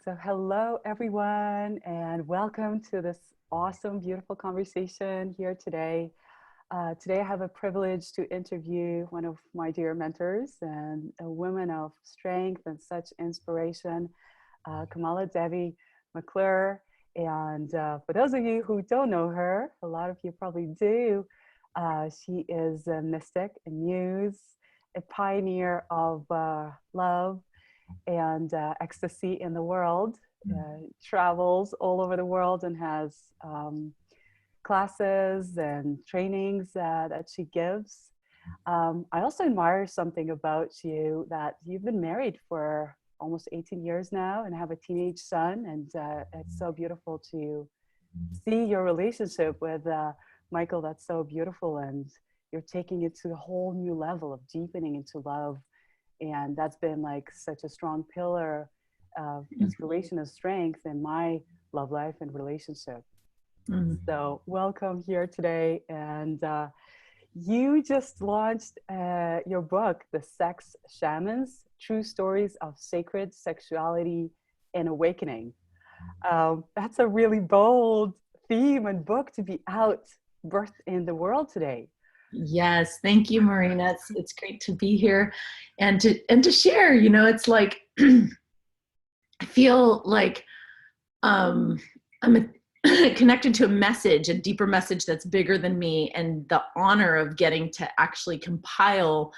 So hello everyone and welcome to this awesome, beautiful conversation here today. Today I have a privilege to interview one of my dear mentors and a woman of strength and such inspiration, Kamala Devi McClure. And for those of you who don't know her, a lot of you probably do, she is a mystic, a muse, a pioneer of love and ecstasy in the world, travels all over the world and has classes and trainings that she gives. I also admire something about you, that you've been married for almost 18 years now and have a teenage son. And it's so beautiful to see your relationship with Michael. That's so beautiful. And you're taking it to a whole new level of deepening into love. And that's been like such a strong pillar of inspiration and strength in my love life and relationship. So welcome here today. And you just launched your book, The Sex Shamans, True Stories of Sacred Sexuality and Awakening. That's a really bold theme and book to be out, birthed in the world today. Yes, thank you, Marina. It's great to be here and to share. It's like I feel like I'm connected to a message, a deeper message that's bigger than me, and the honor of getting to actually compile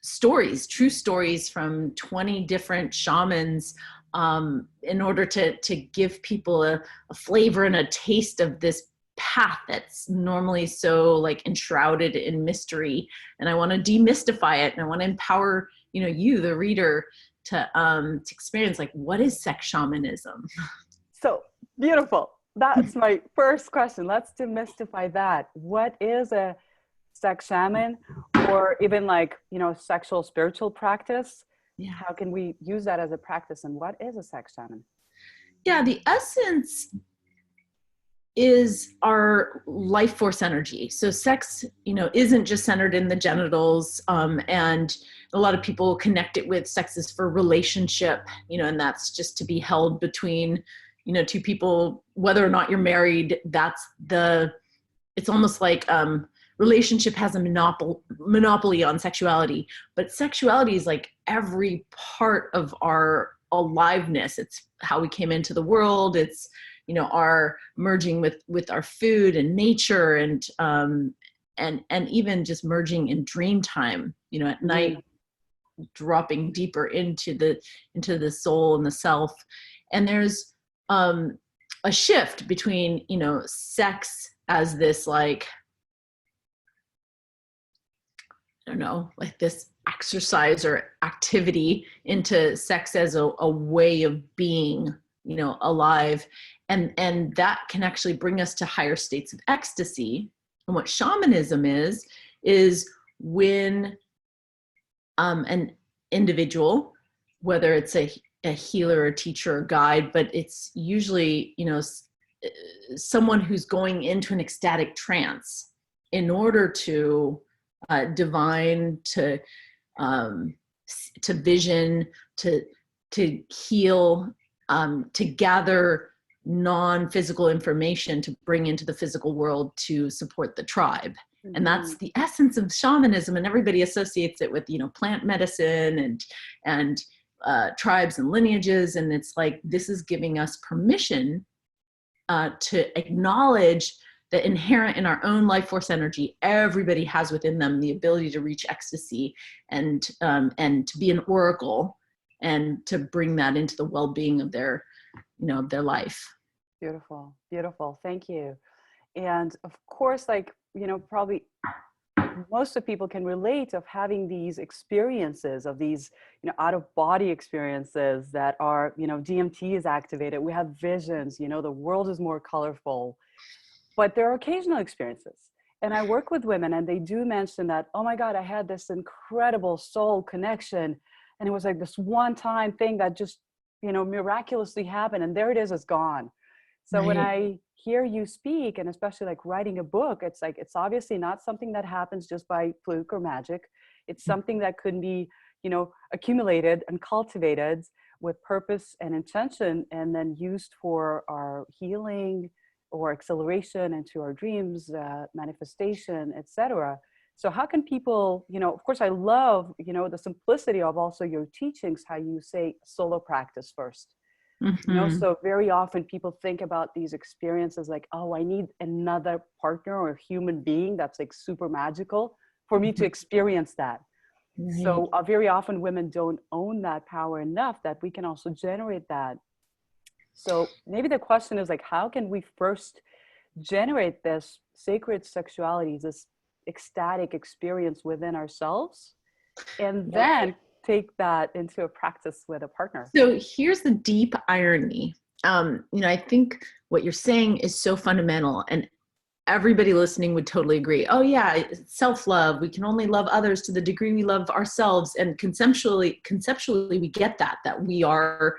stories, true stories from 20 different shamans, in order to give people a flavor and a taste of this path that's normally so like enshrouded in mystery. And I want to demystify it, and I want to empower you, the reader, to experience, like, what is sex shamanism? So beautiful. That's my first question. Let's demystify that. What is a sex shaman, or even like, sexual spiritual practice? Yeah. How can we use that as a practice? And what is a sex shaman? Yeah, the essence is our life force energy. So sex, isn't just centered in the genitals. And a lot of people connect it with sex is for relationship, and that's just to be held between, two people, whether or not you're married. It's almost like, relationship has a monopoly on sexuality, but sexuality is like every part of our aliveness. It's how we came into the world. It's, our merging with our food and nature, and even just merging in dream time, at night, dropping deeper into the soul and the self. And there's a shift between, sex as this, like, I don't know, like this exercise or activity, into sex as a way of being, alive. And that can actually bring us to higher states of ecstasy. And what shamanism is when an individual, whether it's a healer, a teacher, a guide, but it's usually, someone who's going into an ecstatic trance in order to divine, to vision, to heal, to gather non-physical information to bring into the physical world to support the tribe. And that's the essence of shamanism. And everybody associates it with, plant medicine and tribes and lineages. And it's like, this is giving us permission to acknowledge that inherent in our own life force energy, everybody has within them the ability to reach ecstasy and to be an oracle, and to bring that into the well-being of their life. Beautiful, beautiful. Thank you. And of course, like, probably most of people can relate of having these experiences, of these, out of body experiences that are, DMT is activated. We have visions, the world is more colorful, but there are occasional experiences. And I work with women, and they do mention that, oh my God, I had this incredible soul connection. And it was like this one time thing that just, miraculously happened. And there it is, it's gone. So when I hear you speak, and especially like writing a book, it's like, it's obviously not something that happens just by fluke or magic. It's something that could be, accumulated and cultivated with purpose and intention, and then used for our healing or acceleration into our dreams, manifestation, etc. So how can people, of course, I love, the simplicity of also your teachings, how you say solo practice first. Mm-hmm. So very often people think about these experiences like, oh, I need another partner or human being that's like super magical for me to experience that. Right. So very often women don't own that power enough that we can also generate that. So maybe the question is like, how can we first generate this sacred sexuality, this ecstatic experience within ourselves, and then take that into a practice with a partner? So here's the deep irony. I think what you're saying is so fundamental, and everybody listening would totally agree. Oh yeah, self-love. We can only love others to the degree we love ourselves. And conceptually, we get that we are,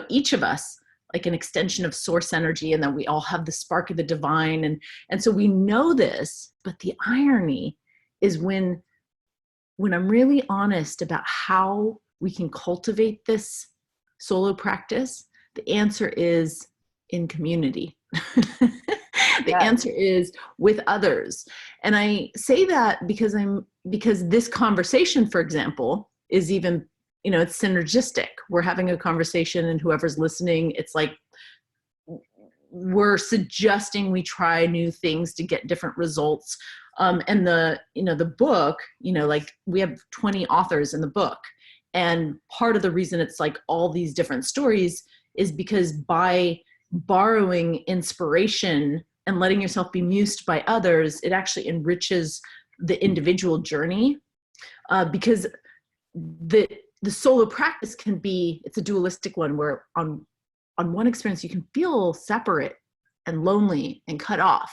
each of us like an extension of source energy, and that we all have the spark of the divine. And so we know this, but the irony is when I'm really honest about how we can cultivate this solo practice, the answer is in community. The answer is with others. And I say that because this conversation, for example, is even, it's synergistic. We're having a conversation, and whoever's listening, it's like we're suggesting we try new things to get different results. And the book, like we have 20 authors in the book. And part of the reason it's like all these different stories is because by borrowing inspiration and letting yourself be mused by others, it actually enriches the individual journey. Because the solo practice can be, it's a dualistic one where on one experience you can feel separate and lonely and cut off,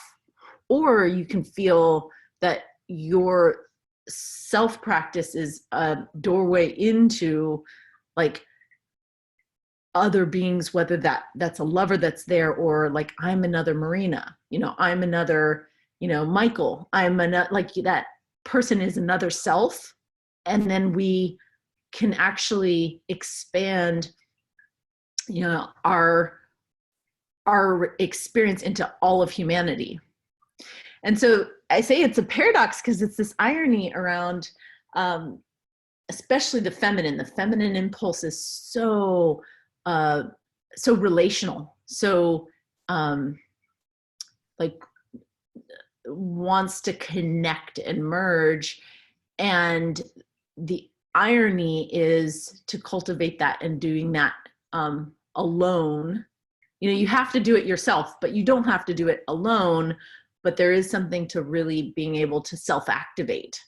or you can feel that your self practice is a doorway into like other beings, whether that's a lover that's there, or like I'm another Marina, I'm another, Michael, I'm another, like that person is another self. And then we can actually expand, our experience into all of humanity. And so I say it's a paradox because it's this irony around, especially the feminine impulse is so relational, so like wants to connect and merge. And the irony is to cultivate that and doing that alone. You have to do it yourself, but you don't have to do it alone. But there is something to really being able to self-activate.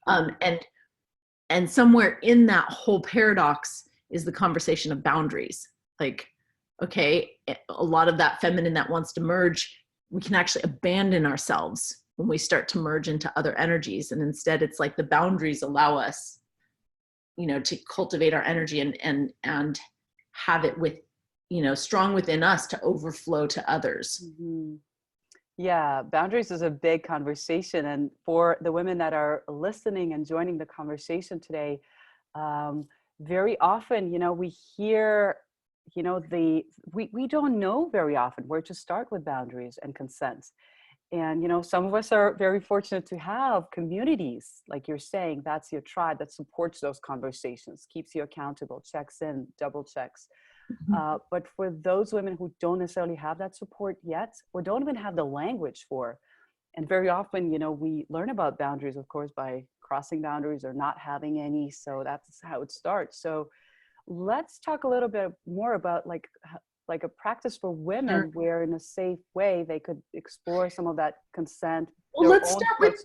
And somewhere in that whole paradox is the conversation of boundaries. Like, okay, a lot of that feminine that wants to merge, we can actually abandon ourselves when we start to merge into other energies. And instead it's like the boundaries allow us, to cultivate our energy and have it with, strong within us to overflow to others. Mm-hmm. Yeah, boundaries is a big conversation. And for the women that are listening and joining the conversation today, very often, we hear, we don't know very often where to start with boundaries and consent. And, some of us are very fortunate to have communities, like you're saying, that's your tribe that supports those conversations, keeps you accountable, checks in, double checks. But for those women who don't necessarily have that support yet, or don't even have the language for, and very often, we learn about boundaries, of course, by crossing boundaries or not having any. So that's how it starts. So let's talk a little bit more about like a practice for women where in a safe way they could explore some of that consent. Well, let's start with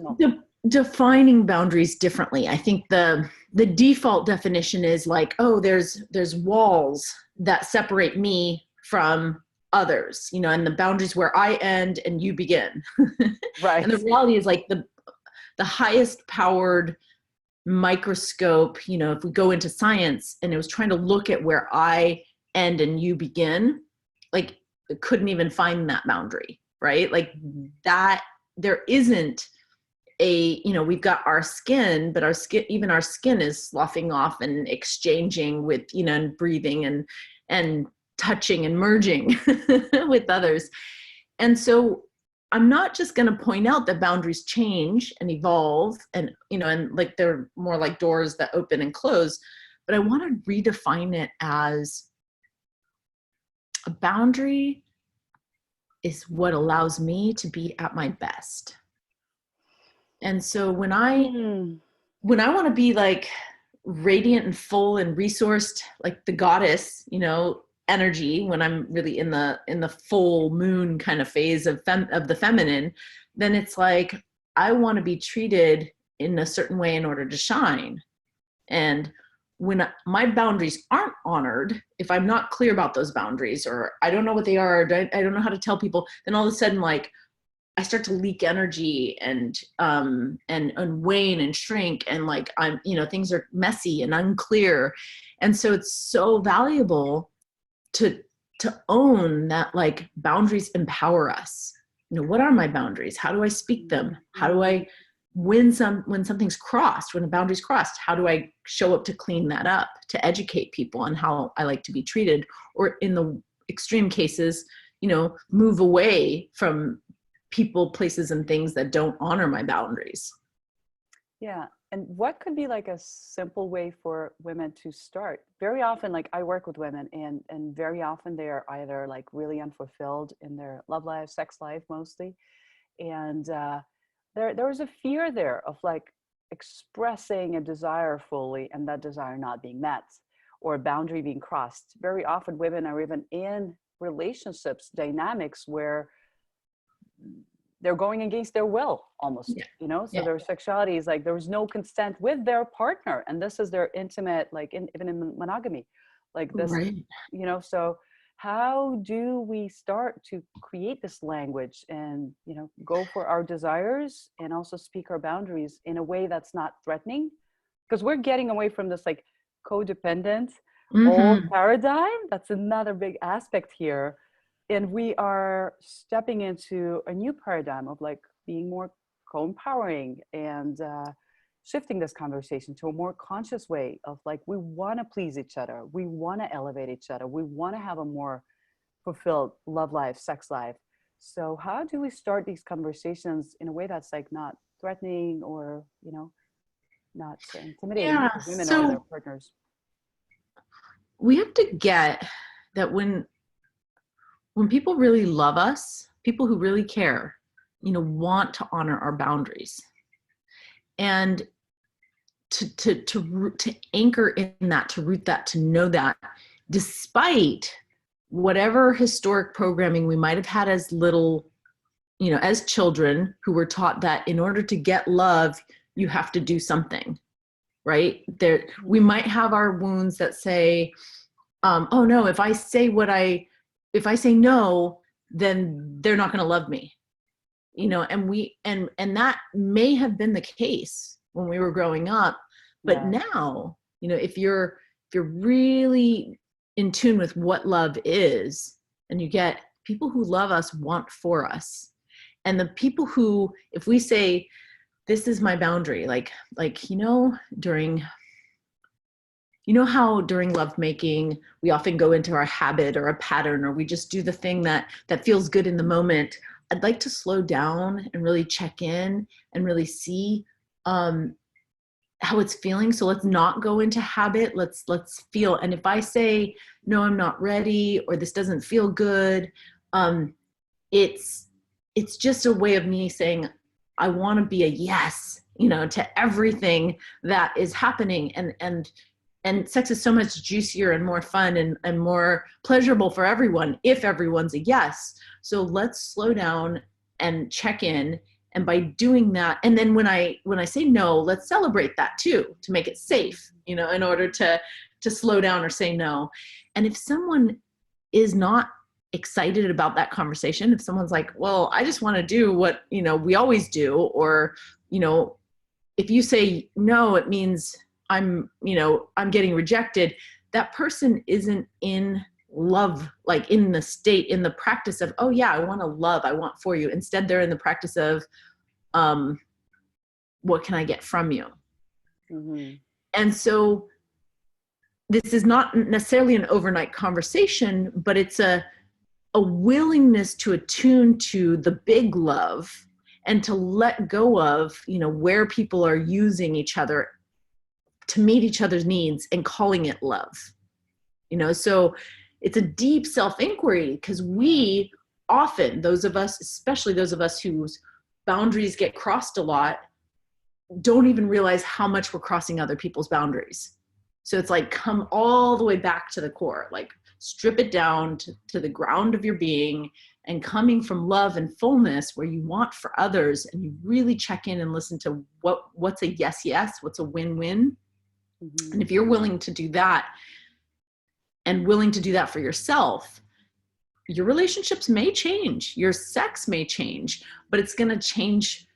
defining boundaries differently. I think the default definition is like, oh, there's walls that separate me from others, and the boundaries where I end and you begin. Right. And the reality is like the highest powered microscope, if we go into science and it was trying to look at where I end and you begin, like it couldn't even find that boundary, right? Like that there isn't we've got our skin, but even our skin is sloughing off and exchanging with, and breathing and touching and merging with others. And so I'm not just going to point out that boundaries change and evolve and, and like they're more like doors that open and close, but I want to redefine it as a boundary is what allows me to be at my best. And so when I want to be like radiant and full and resourced, like the goddess, energy, when I'm really in the full moon kind of phase of the feminine, then it's like, I want to be treated in a certain way in order to shine. And when my boundaries aren't honored, if I'm not clear about those boundaries, or I don't know what they are, or I don't know how to tell people, then all of a sudden, like, I start to leak energy and wane and shrink, and like things are messy and unclear. And so it's so valuable to own that, like, boundaries empower us. What are my boundaries? How do I speak them? How do I, when something's crossed, when a boundary's crossed, how do I show up to clean that up, to educate people on how I like to be treated? Or in the extreme cases, move away from people, places, and things that don't honor my boundaries. Yeah. And what could be like a simple way for women to start? Very often, like, I work with women, and very often they are either like really unfulfilled in their love life, sex life mostly. And there was a fear there of like expressing a desire fully and that desire not being met, or a boundary being crossed. Very often women are even in relationships, dynamics where they're going against their will almost, so their sexuality is like, there was no consent with their partner, and this is their intimate, like, even in monogamy, like this, right. So how do we start to create this language and, go for our desires and also speak our boundaries in a way that's not threatening? Because we're getting away from this like codependent old paradigm. That's another big aspect here. And we are stepping into a new paradigm of like being more co-empowering and shifting this conversation to a more conscious way of like, we want to please each other. We want to elevate each other. We want to have a more fulfilled love life, sex life. So how do we start these conversations in a way that's like not threatening or, not intimidating to women or their partners? We have to get that when people really love us, people who really care, want to honor our boundaries, and to anchor in that, to root that, to know that, despite whatever historic programming we might have had as little, as children, who were taught that in order to get love, you have to do something, right? We might have our wounds that say, oh no, if I say no, then they're not going to love me, and that may have been the case when we were growing up, but now, if you're really in tune with what love is, and you get people who love us want for us, and the people who, if we say, this is my boundary, like during, how during lovemaking, we often go into our habit or a pattern, or we just do the thing that feels good in the moment. I'd like to slow down and really check in and really see how it's feeling. So let's not go into habit. Let's feel. And if I say, no, I'm not ready, or this doesn't feel good, it's just a way of me saying, I want to be a yes, to everything that is happening. And sex is so much juicier and more fun and more pleasurable for everyone if everyone's a yes. So let's slow down and check in. And by doing that, and then when I say no, let's celebrate that too, to make it safe, in order to slow down or say no. And if someone is not excited about that conversation, if someone's like, well, I just want to do what, we always do, or, if you say no, it means I'm getting rejected, that person isn't in love, like in the practice of, oh yeah, I want to love, I want for you. Instead, they're in the practice of, what can I get from you? Mm-hmm. And so this is not necessarily an overnight conversation, but it's a willingness to attune to the big love and to let go of, where people are using each other to meet each other's needs and calling it love. So it's a deep self-inquiry, because we often, those of us, especially those of us whose boundaries get crossed a lot, don't even realize how much we're crossing other people's boundaries. So it's like, come all the way back to the core, like strip it down to the ground of your being, and coming from love and fullness where you want for others, and you really check in and listen to what's a yes, what's a win-win. Mm-hmm. And if you're willing to do that, and willing to do that for yourself, your relationships may change, your sex may change, but it's going to change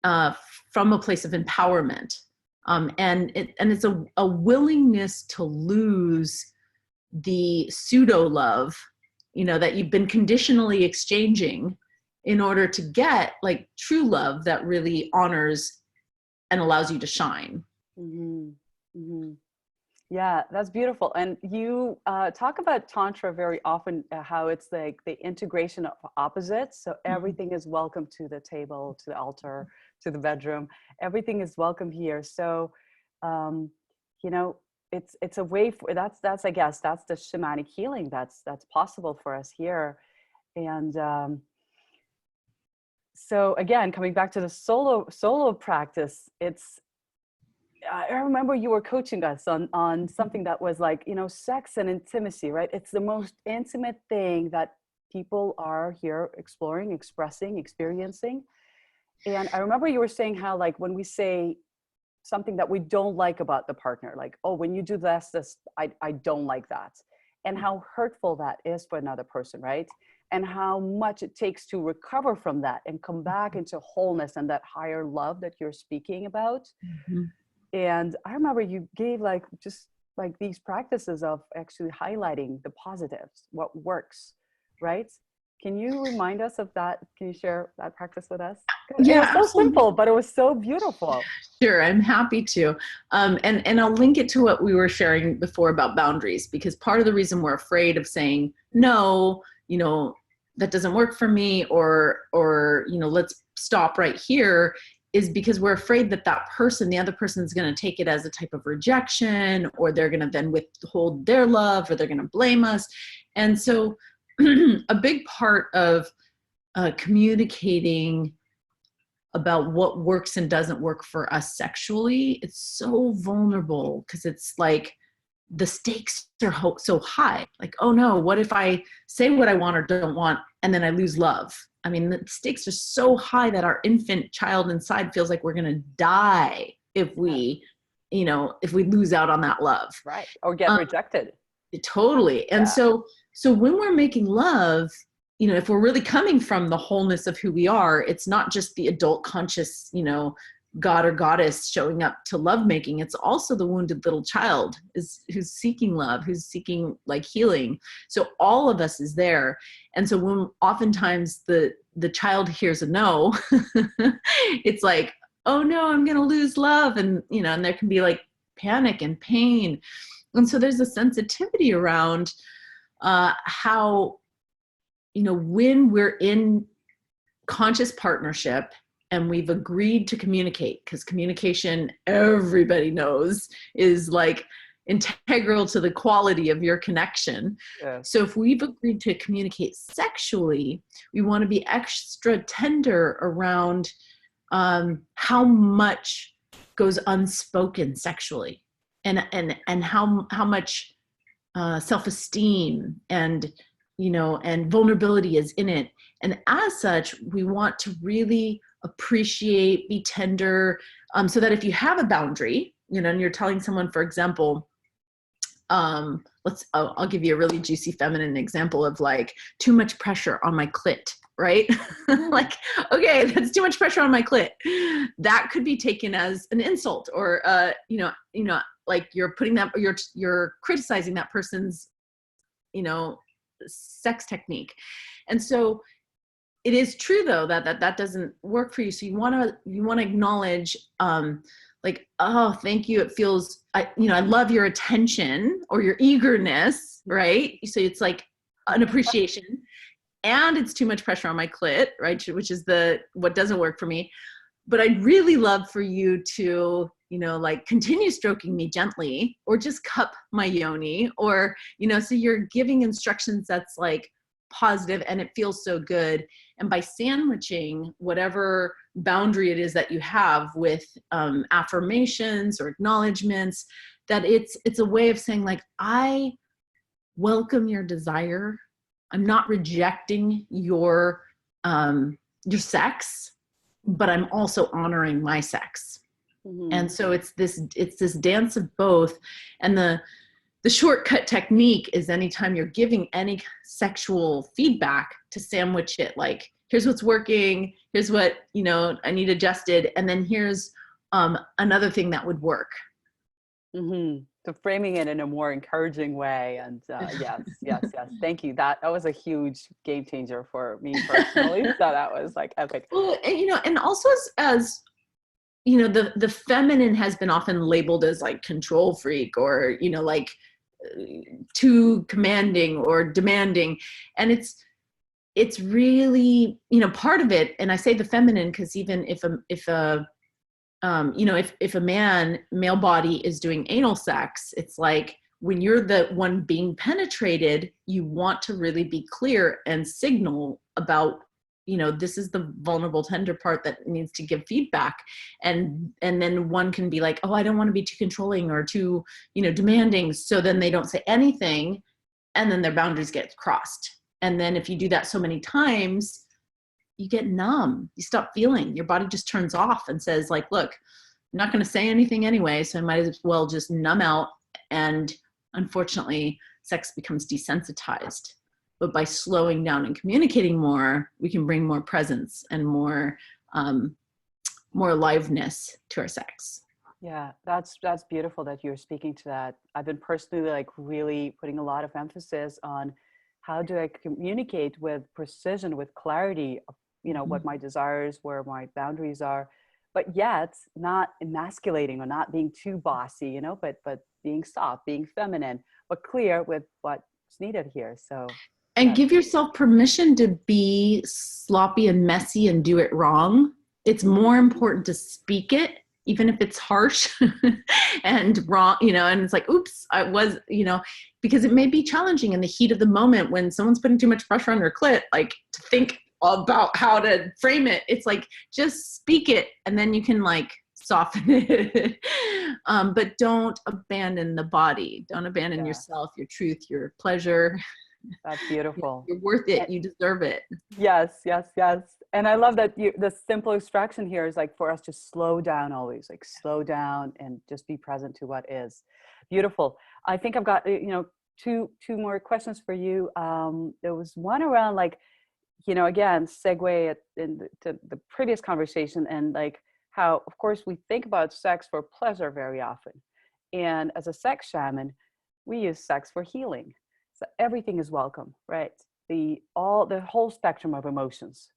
from a place of empowerment. And it's a willingness to lose the pseudo love, that you've been conditionally exchanging in order to get like true love that really honors and allows you to shine. Mm-hmm. Mm-hmm. Yeah, that's beautiful. And you talk about Tantra very often, how it's like the integration of opposites. So everything is welcome to the table, to the altar, to the bedroom. Everything is welcome here. So, it's a way for that's I guess that's the shamanic healing that's possible for us here. And so again, coming back to the solo practice, I remember you were coaching us on something that was like, sex and intimacy, right? It's the most intimate thing that people are here exploring, expressing, experiencing. And I remember you were saying how, like, when we say something that we don't like about the partner, like, oh, when you do this, I don't like that. And how hurtful that is for another person, right? And how much it takes to recover from that and come back into wholeness and that higher love that you're speaking about. Mm-hmm. And I remember you gave just these practices of actually highlighting the positives, what works, right? Can you remind us of that? Can you share that practice with us? Yeah, it was so absolutely. simple, but it was so beautiful. Sure, I'm happy to. And I'll link it to what we were sharing before about boundaries, because part of the reason we're afraid of saying, no, that doesn't work for me, or let's stop right here, is because we're afraid that the other person is going to take it as a type of rejection, or they're going to then withhold their love, or they're going to blame us. And so a big part of communicating about what works and doesn't work for us sexually, it's so vulnerable, because it's like the stakes are so high. Like, oh no, what if I say what I want or don't want, and then I lose love? I mean, the stakes are so high that our infant child inside feels like we're going to die if we lose out on that love. Right. Or get rejected. Totally. And so when we're making love, if we're really coming from the wholeness of who we are, it's not just the adult conscious, God or goddess showing up to lovemaking. It's also the wounded little child who's seeking love, who's seeking like healing. So all of us is there. And so when oftentimes the child hears a no, it's like, oh no, I'm going to lose love. And, and there can be like panic and pain. And so there's a sensitivity around how, when we're in conscious partnership and we've agreed to communicate, because communication, everybody knows, is like integral to the quality of your connection. Yes. So if we've agreed to communicate sexually, we want to be extra tender around how much goes unspoken sexually, and how much self-esteem and vulnerability is in it. And as such, we want to really appreciate, be tender, so that if you have a boundary, and you're telling someone, for example, I'll give you a really juicy feminine example of like too much pressure on my clit, right? Like, okay, that's too much pressure on my clit. That could be taken as an insult, or like you're putting that, you're criticizing that person's, sex technique. And so it is true though that doesn't work for you. So you want to acknowledge, like, oh, thank you. It feels, I love your attention or your eagerness, right? So it's like an appreciation, and it's too much pressure on my clit, right? Which is what doesn't work for me. But I'd really love for you to, like, continue stroking me gently, or just cup my yoni, or, so you're giving instructions that's like positive and it feels so good. And by sandwiching whatever boundary it is that you have with affirmations or acknowledgments, that it's a way of saying, like, I welcome your desire. I'm not rejecting your sex, but I'm also honoring my sex. Mm-hmm. And so it's this dance of both. And the shortcut technique is, anytime you're giving any sexual feedback, to sandwich it, like, here's what's working, here's what, I need adjusted, and then here's another thing that would work. Mm-hmm. So framing it in a more encouraging way. And yes. Thank you. That was a huge game changer for me personally. So that was like epic. Well, and also as the feminine has been often labeled as like control freak, or, like too commanding or demanding. And it's really, part of it. And I say the feminine because even if a male body is doing anal sex, it's like, when you're the one being penetrated, you want to really be clear and signal about, this is the vulnerable, tender part that needs to give feedback. And then one can be like, oh, I don't want to be too controlling or too, demanding. So then they don't say anything, and then their boundaries get crossed. And then if you do that so many times, you get numb. You stop feeling. Your body just turns off and says, like, look, I'm not going to say anything anyway, so I might as well just numb out. And unfortunately, sex becomes desensitized. But by slowing down and communicating more, we can bring more presence and more aliveness to our sex. Yeah, that's beautiful that you're speaking to that. I've been personally, like, really putting a lot of emphasis on how do I communicate with precision, with clarity of, what my desires, where my boundaries are, but yet not emasculating or not being too bossy, but being soft, being feminine, but clear with what's needed here. So. And give yourself permission to be sloppy and messy and do it wrong. It's more important to speak it, even if it's harsh and wrong, and it's like, oops, I was, because it may be challenging in the heat of the moment when someone's putting too much pressure on your clit, like, to think about how to frame it. It's like, just speak it, and then you can, like, soften it. But don't abandon the body. Don't abandon yourself, your truth, your pleasure. That's beautiful. You're worth it. You deserve it. Yes. And I love that the simple instruction here is, like, for us to slow down always, like, slow down and just be present to what is. Beautiful. I think I've got, two more questions for you. There was one around, like, again, segue into the previous conversation, and, like, how, of course, we think about sex for pleasure very often. And as a sex shaman, we use sex for healing. So everything is welcome, right? The whole spectrum of emotions,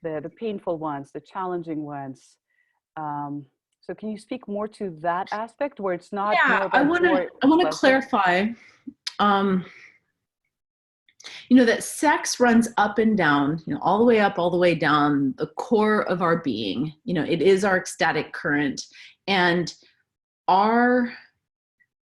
the painful ones, the challenging ones. So can you speak more to that aspect, where it's not? Yeah, I want to clarify. That sex runs up and down, all the way up, all the way down, the core of our being. It is our ecstatic current, and our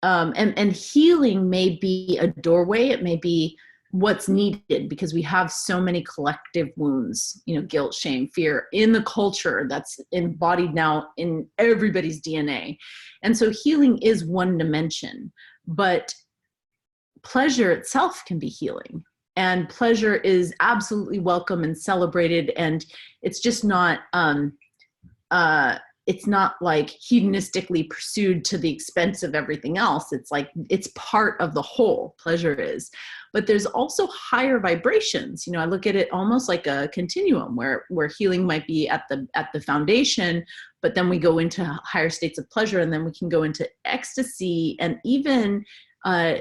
and healing may be a doorway. It may be what's needed, because we have so many collective wounds, guilt, shame, fear in the culture that's embodied now in everybody's DNA. And so healing is one dimension, but pleasure itself can be healing. And pleasure is absolutely welcome and celebrated. And it's just not, it's not like hedonistically pursued to the expense of everything else. It's like, it's part of the whole, pleasure is. But there's also higher vibrations. I look at it almost like a continuum where healing might be at the foundation, but then we go into higher states of pleasure, and then we can go into ecstasy and even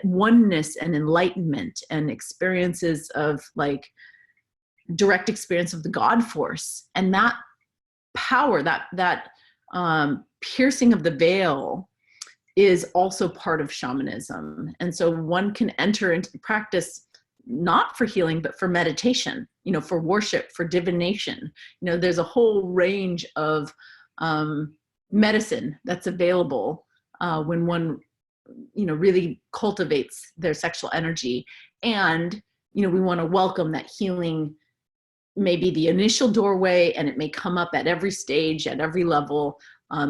oneness and enlightenment and experiences of, like, direct experience of the God force, and that power, that piercing of the veil is also part of shamanism. And so one can enter into the practice not for healing, but for meditation, for worship, for divination. There's a whole range of medicine that's available when one, really cultivates their sexual energy. And, we want to welcome that healing, maybe the initial doorway, and it may come up at every stage, at every level.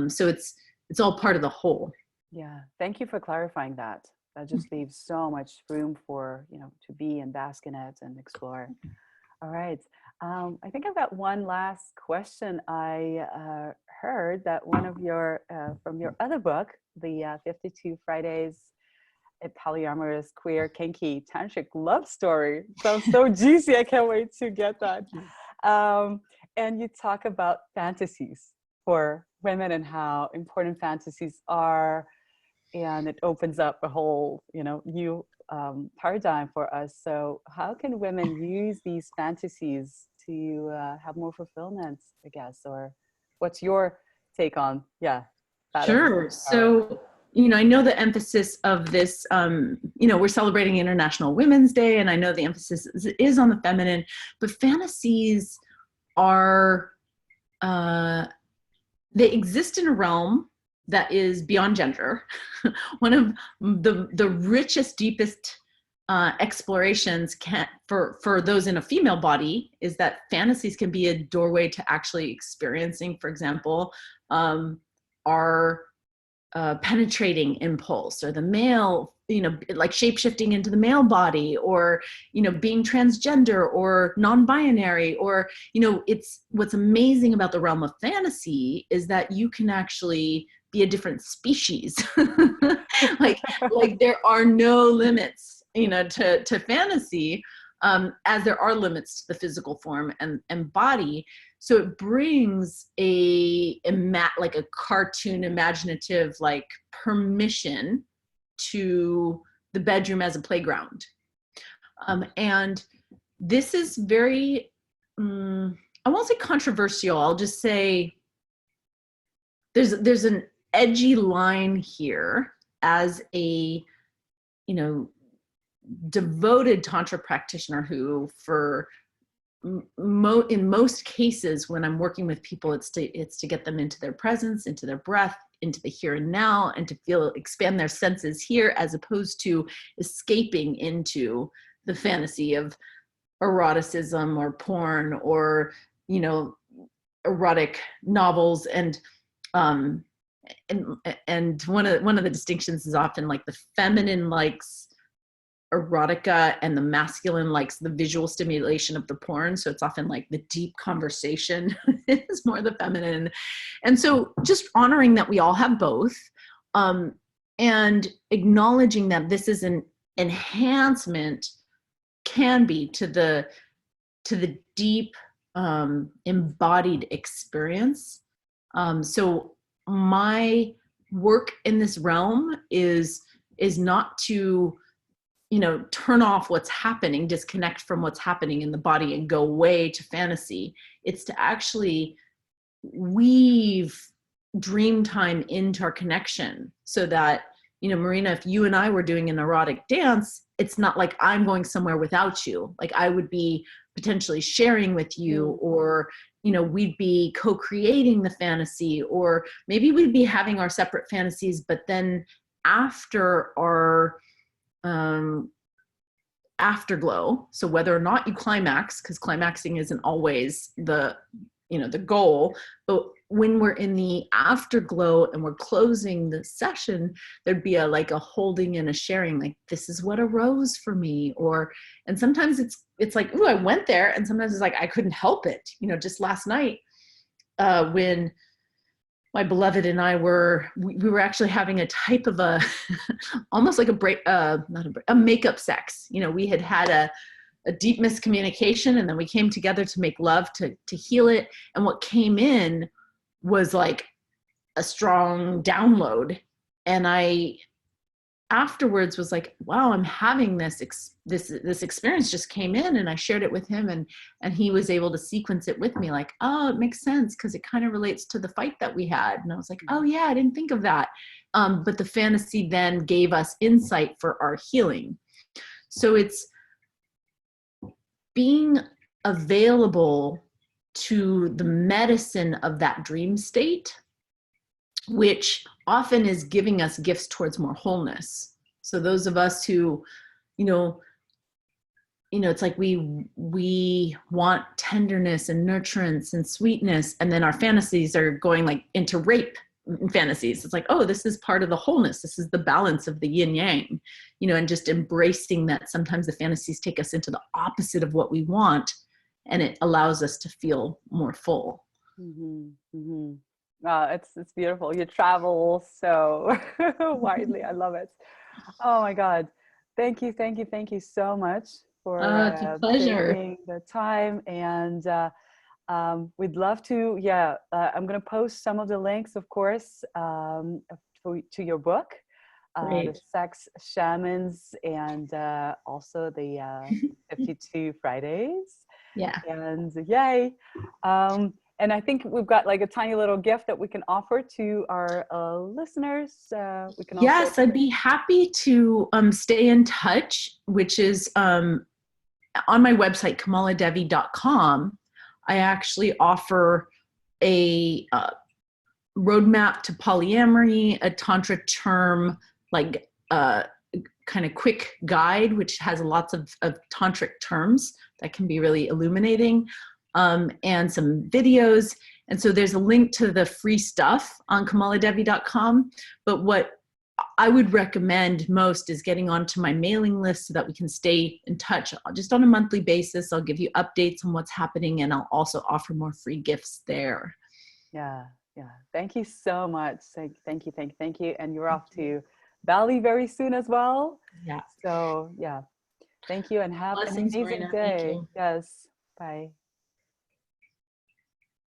So it's all part of the whole. Yeah, thank you for clarifying that. That just leaves so much room for, to be and bask in it and explore. All right. I think I've got one last question. I heard that one of your, from your other book, the 52 Fridays, a polyamorous, queer, kinky, tantric love story. Sounds so juicy. I can't wait to get that. And you talk about fantasies for women and how important fantasies are. And it opens up a whole, new paradigm for us. So how can women use these fantasies to have more fulfillment, I guess? Or what's your take on, Sure. So, I know the emphasis of this, we're celebrating International Women's Day, and I know the emphasis is on the feminine, but fantasies are, they exist in a realm that is beyond gender. One of the richest, deepest explorations for those in a female body is that fantasies can be a doorway to actually experiencing, for example, our penetrating impulse, or the male, like shape-shifting into the male body, or, being transgender or non-binary, or, it's what's amazing about the realm of fantasy is that you can actually be a different species. like there are no limits, to fantasy, as there are limits to the physical form and body. So it brings like a cartoon, imaginative, like permission to the bedroom as a playground. And this is very, I won't say controversial. I'll just say there's an edgy line here as a, devoted Tantra practitioner who, for in most cases, when I'm working with people, it's to get them into their presence, into their breath, into the here and now, and to expand their senses here, as opposed to escaping into the fantasy of eroticism or porn or, erotic novels. And one of the distinctions is often like the feminine likes erotica and the masculine likes the visual stimulation of the porn. So it's often like the deep conversation is more the feminine. And so just honoring that we all have both, and acknowledging that this is an enhancement, can be, to the deep embodied experience. So my work in this realm is not to turn off what's happening, disconnect from what's happening in the body and go away to fantasy. It's to actually weave dream time into our connection, so that, Marina, if you and I were doing an erotic dance, it's not like I'm going somewhere without you. Like I would be potentially sharing with you, or, we'd be co-creating the fantasy, or maybe we'd be having our separate fantasies, but then after our afterglow. So whether or not you climax, because climaxing isn't always the goal, but when we're in the afterglow and we're closing the session, there'd be a holding and a sharing, like, this is what arose for me. And sometimes it's like, ooh, I went there. And sometimes it's like, I couldn't help it. Just last night, when my beloved and I we were actually having a type of almost like a makeup sex. We had a deep miscommunication, and then we came together to make love, to heal it. And what came in was like a strong download. And I afterwards was like, wow, I'm having this experience just came in, and I shared it with him, and he was able to sequence it with me, like, oh, it makes sense because it kind of relates to the fight that we had. And I was like, oh yeah, I didn't think of that. But the fantasy then gave us insight for our healing. So it's being available to the medicine of that dream state, which often is giving us gifts towards more wholeness. So those of us who, you know, it's like we want tenderness and nurturance and sweetness, and then our fantasies are going like into rape fantasies. It's like, oh, this is part of the wholeness. This is the balance of the yin yang, and just embracing that sometimes the fantasies take us into the opposite of what we want, and it allows us to feel more full. Mm-hmm. Mm-hmm. It's beautiful. You travel so widely. I love it. Oh my God. Thank you so much for It's a pleasure. taking the time. And we'd love to, I'm going to post some of the links, of course, to your book, The Sex Shamans, and also the 52 Fridays. Yeah. And yay. And I think we've got like a tiny little gift that we can offer to our listeners. We can Yes, I'd be happy to stay in touch, which is on my website, kamaladevi.com. I actually offer a roadmap to polyamory, a tantra term, like kind of quick guide, which has lots of tantric terms that can be really illuminating, and some videos. And so there's a link to the free stuff on kamaladevi.com. But what I would recommend most is getting onto my mailing list so that we can stay in touch just on a monthly basis. I'll give you updates on what's happening, and I'll also offer more free gifts there. Yeah. Thank you so much. Thank you. And you're off to Bali very soon as well. Yeah. So yeah, thank you, and have an amazing day. Yes. Bye.